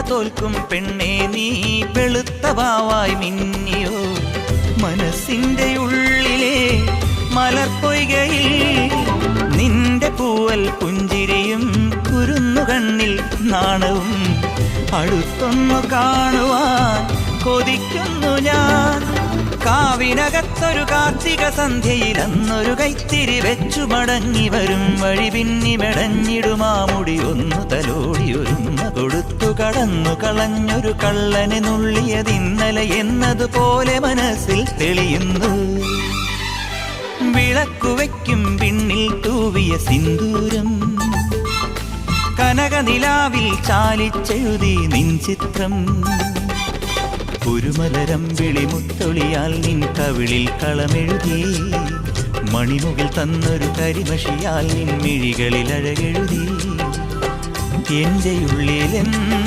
തോൽക്കും പെണ്ണേ നീ വെളുത്ത വാവായി മിന്നിയോ മനസ്സിന്റെ ഉള്ളിലെ മലർപ്പൊയ്കയിൽ നിന്റെ പൂവൽ പുഞ്ചിരിയും കുരുന്നു കണ്ണിൽ നാണവും അടുത്തൊന്നു കാണുവാൻ കൊതിക്കുന്നു ഞാൻ കാവിനകത്തൊരു കാർത്തിക സന്ധ്യയിൽ അന്നൊരു കൈത്തിരി വെച്ചു മടങ്ങി വരും വഴി പിന്നി മെടഞ്ഞിടുമാമുടി ഒന്നു തലോടി ഒരുമ കൊടുത്തു കടന്നു കളഞ്ഞൊരു കള്ളനെ നുള്ളിയതിന്നലെ എന്നതുപോലെ മനസ്സിൽ തെളിയുന്നു വിളക്കുവയ്ക്കും പിന്നിൽ തൂവിയ സിന്ദൂരം കനകനിലാവിൽ ചാലിച്ചെഴുതി നിൻ ചിത്രം കുരുമലരം വിളിമുത്തൊളിയാൽ നിൻ കവിളിൽ കളമെഴുതി മണിമുകിൽ തന്നൊരു കരിമഷിയാൽ നിൻ മിഴികളിൽ അഴകെഴുതി എന്റെ ഉള്ളിലെന്നും